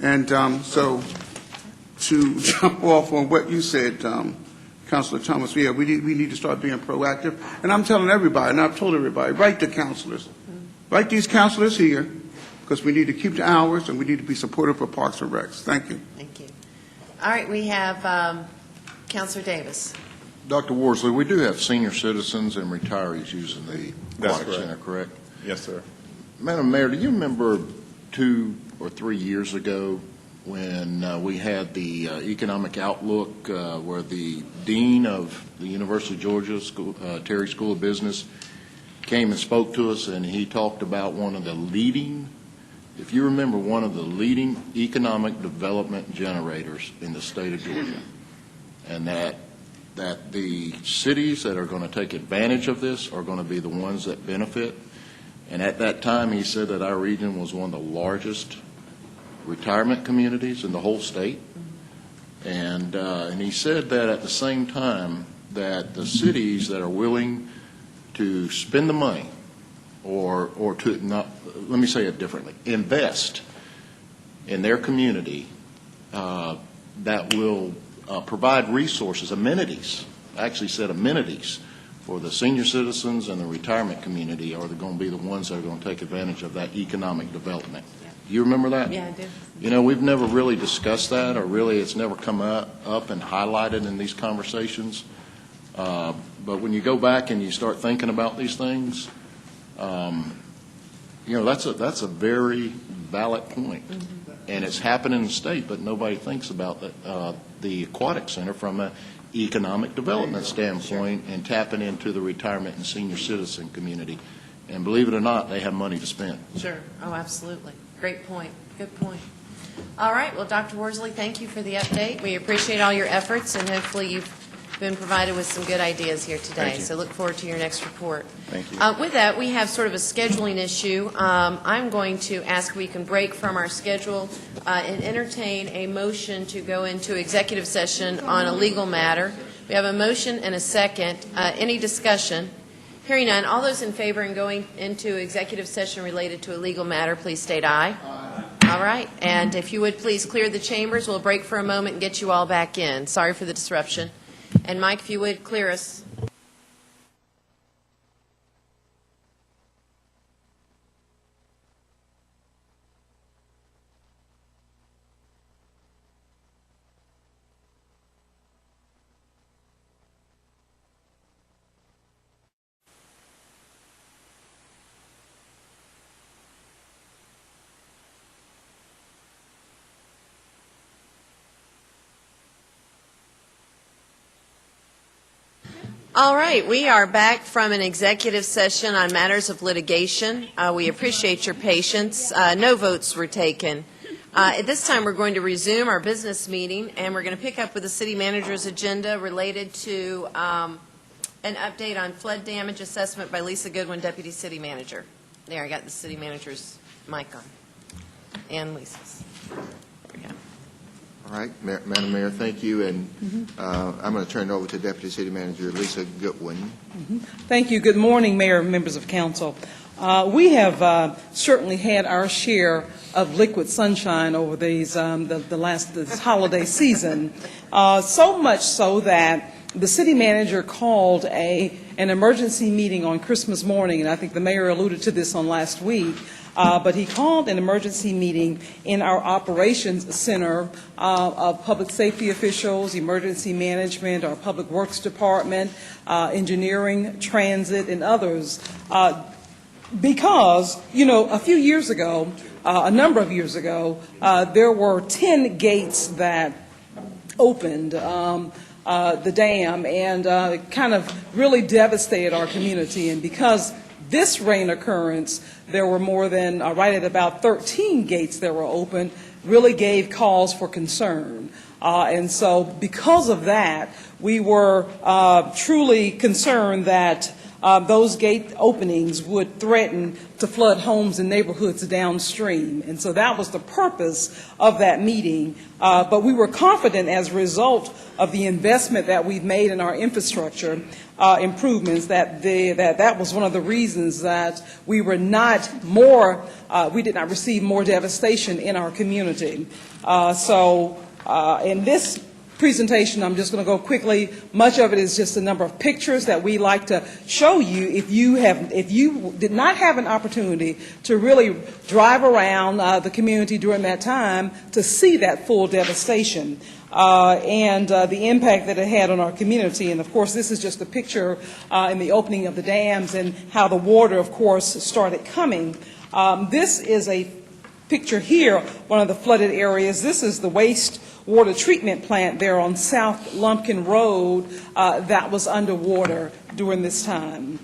And so to jump off on what you said, Councilor Thomas, we need to start being proactive. And I'm telling everybody, and I've told everybody, write the counselors. Write these counselors here, because we need to keep the hours and we need to be supportive of Parks and Recs. Thank you. Thank you. All right, we have Councilor Davis. Dr. Worsley, we do have senior citizens and retirees using the That's Aquatic Center, correct? Yes, sir. Madam Mayor, do you remember 2 or 3 years ago when we had the economic outlook where the dean of the University of Georgia Terry School of Business came and spoke to us, and he talked about one of the leading economic development generators in the state of Georgia, and that the cities that are going to take advantage of this are going to be the ones that benefit. And at that time, he said that our region was one of the largest retirement communities in the whole state. And he said that at the same time that the cities that are willing to spend the money or to not, let me say it differently, invest in their community that will provide resources, amenities, I actually said amenities, for the senior citizens and the retirement community are going to be the ones that are going to take advantage of that economic development. Do you remember that? Yeah, I do. You know, we've never really discussed that, or really it's never come up and highlighted in these conversations. But when you go back and you start thinking about these things, you know, that's a very valid point. And it's happening in the state, but nobody thinks about the aquatic center from an economic development standpoint and tapping into the retirement and senior citizen community. And believe it or not, they have money to spend. Sure. Oh, absolutely. Great point. Good point. All right. Well, Dr. Worsley, thank you for the update. We appreciate all your efforts, and hopefully you've been provided with some good ideas here today. Thank you. So look forward to your next report. Thank you. With that, we have sort of a scheduling issue. I'm going to ask if we can break from our schedule and entertain a motion to go into executive session on a legal matter. We have a motion and a second. Any discussion? Hearing none, all those in favor in going into executive session related to a legal matter, please state aye. All right. And if you would please clear the chambers, we'll break for a moment and get you all back in. Sorry for the disruption. And Mike, if you would, clear us. All right, we are back from an executive session on matters of litigation. We appreciate your patience. No votes were taken. At this time, we're going to resume our business meeting, and we're going to pick up with the city manager's agenda related to an update on flood damage assessment by Lisa Goodwin, Deputy City Manager. There, I got the city manager's mic on. And Lisa's. There we go. All right, Madam Mayor, thank you, and I'm going to turn it over to Deputy City Manager Lisa Goodwin. Thank you. Good morning, Mayor and members of Council. We have certainly had our share of liquid sunshine over these this holiday season, so much so that the city manager called an emergency meeting on Christmas morning, and I think the mayor alluded to this on last week. But he called an emergency meeting in our operations center of public safety officials, emergency management, our public works department, engineering, transit, and others. Because, you know, a few years ago, a number of years ago, there were 10 gates that opened the dam and kind of really devastated our community. And because this rain occurrence, there were more than, right at about 13 gates that were open, really gave cause for concern. And so because of that, we were truly concerned that those gate openings would threaten to flood homes and neighborhoods downstream. And so that was the purpose of that meeting. But we were confident as a result of the investment that we've made in our infrastructure improvements that was one of the reasons that we were not more, we did not receive more devastation in our community. In this presentation, I'm just going to go quickly. Much of it is just a number of pictures that we like to show you if you did not have an opportunity to really drive around the community during that time to see that full devastation and the impact that it had on our community. And of course, this is just a picture in the opening of the dams and how the water, of course, started coming. This is a picture here, one of the flooded areas. This is the wastewater treatment plant there on South Lumpkin Road that was underwater during this time.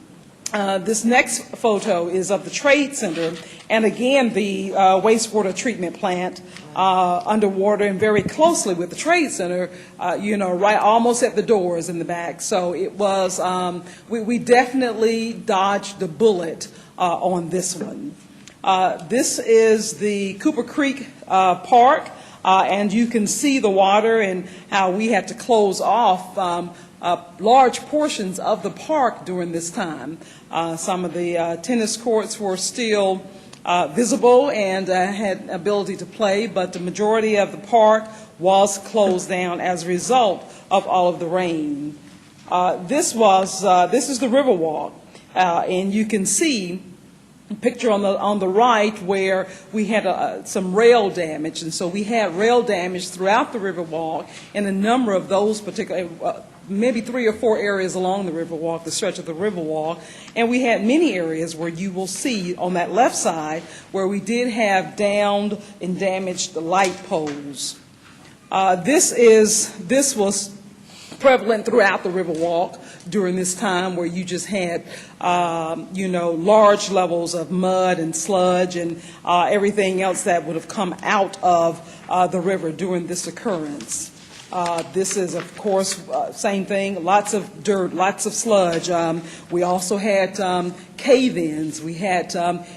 This next photo is of the Trade Center, and again, the wastewater treatment plant underwater and very closely with the Trade Center, right almost at the doors in the back. So it was, we definitely dodged the bullet on this one. This is the Cooper Creek Park, and you can see the water and how we had to close off large portions of the park during this time. Some of the tennis courts were still visible and had ability to play, but the majority of the park was closed down as a result of all of the rain. This is the Riverwalk, and you can see a picture on the right where we had some rail damage, and so we had rail damage throughout the Riverwalk, and a number of those particular, maybe 3 or 4 areas along the Riverwalk, the stretch of the Riverwalk, and we had many areas where you will see on that left side where we did have downed and damaged light poles. This was prevalent throughout the Riverwalk during this time, where you just had, large levels of mud and sludge and everything else that would have come out of the river during this occurrence. This is, of course, same thing, lots of dirt, lots of sludge. We also had cave-ins. We had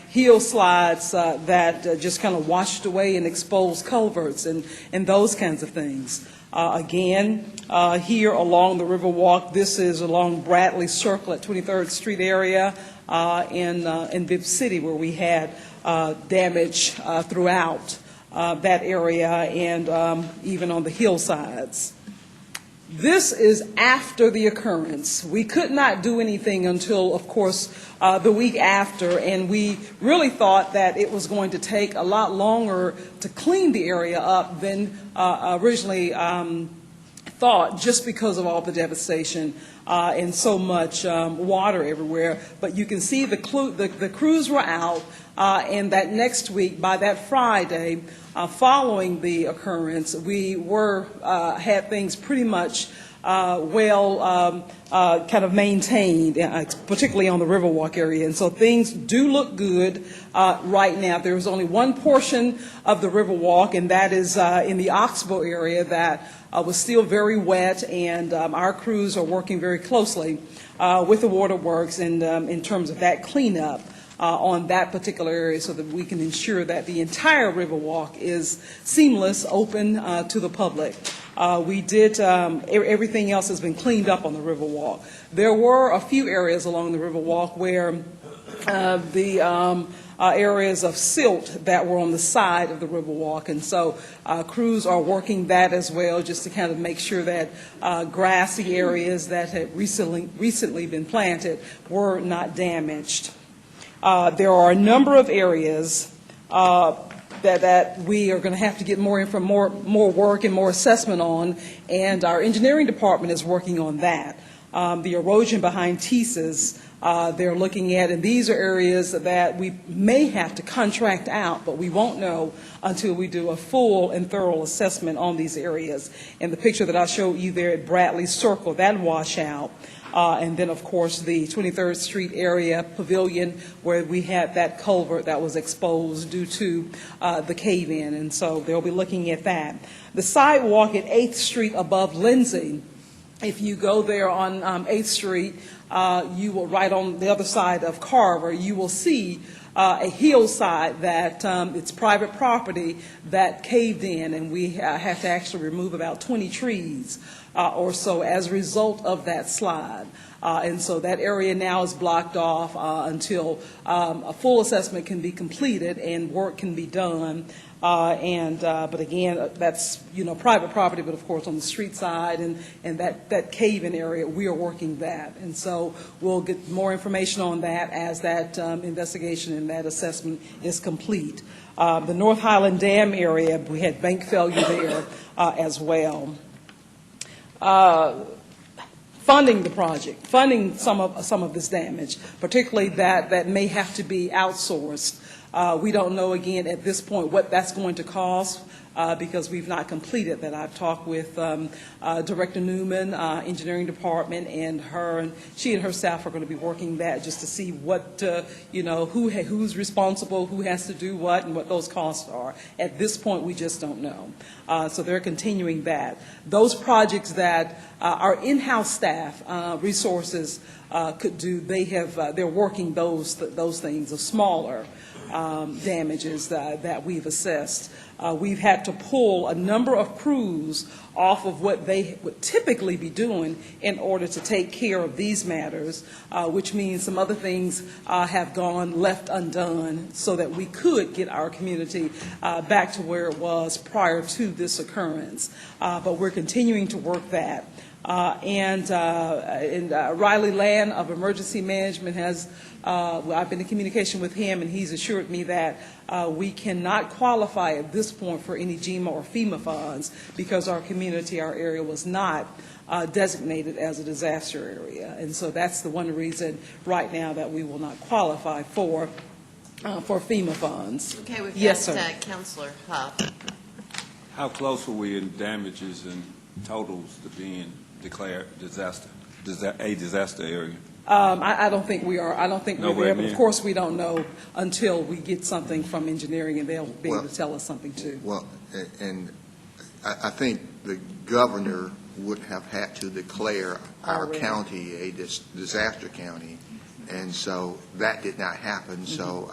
hill slides that just kind of washed away and exposed culverts and those kinds of things. Again, here along the Riverwalk, this is along Bradley Circle at 23rd Street area in Bibb City, where we had damage throughout that area and even on the hillsides. This is after the occurrence. We could not do anything until, of course, the week after, and we really thought that it was going to take a lot longer to clean the area up than originally thought, just because of all the devastation and so much water everywhere. But you can see the crews were out, and that next week, by that Friday, following the occurrence, we had things pretty much kind of maintained, particularly on the Riverwalk area. And so things do look good right now. There is only one portion of the Riverwalk, and that is in the Oxbow area, that was still very wet, and our crews are working very closely with the waterworks and in terms of that cleanup on that particular area, so that we can ensure that the entire Riverwalk is seamless, open to the public. We did, everything else has been cleaned up on the Riverwalk. There were a few areas along the Riverwalk where the areas of silt that were on the side of the Riverwalk, and so crews are working that as well, just to kind of make sure that grassy areas that had recently been planted were not damaged. There are a number of areas that we are going to have to get more work and more assessment on, and our engineering department is working on that. The erosion behind Teases, they're looking at, and these are areas that we may have to contract out, but we won't know until we do a full and thorough assessment on these areas. And the picture that I showed you there at Bradley Circle, that washout, and then, of course, the 23rd Street area pavilion, where we had that culvert that was exposed due to the cave-in, and so they'll be looking at that. The sidewalk at 8th Street above Lindsay, if you go there on 8th Street, you will, right on the other side of Carver, you will see a hillside that it's private property that caved in, and we have to actually remove about 20 trees or so as a result of that slide. And so that area now is blocked off until a full assessment can be completed and work can be done. But again, that's private property, but of course on the street side and that cave-in area, we are working that. And so we'll get more information on that as that investigation and that assessment is complete. The North Highland Dam area, we had bank failure there as well. Funding the project, funding some of this damage, particularly that may have to be outsourced. We don't know, again, at this point what that's going to cost because we've not completed that. I've talked with Director Newman, Engineering Department, and she and her staff are going to be working that just to see what, who's responsible, who has to do what, and what those costs are. At this point, we just don't know. So they're continuing that. Those projects that our in-house staff resources could do, they're working those things, of smaller damages that we've assessed. We've had to pull a number of crews off of what they would typically be doing in order to take care of these matters, which means some other things have gone left undone so that we could get our community back to where it was prior to this occurrence. But we're continuing to work that. And Riley Land of Emergency Management has, I've been in communication with him, and he's assured me that we cannot qualify at this point for any GMA or FEMA funds because our community, our area was not designated as a disaster area. And so that's the one reason right now that we will not qualify for FEMA funds. Okay, we've Yes, got sir. Counselor Huff. How close were we in damages and totals to being declared a disaster area? I don't think we are. I don't think we're Nowhere there. But of near. course, we don't know until we get something from engineering, and they'll be able Well- to tell us something too. Well, and I think the governor would have had to declare our Already. county a disaster county, and so that did not happen. So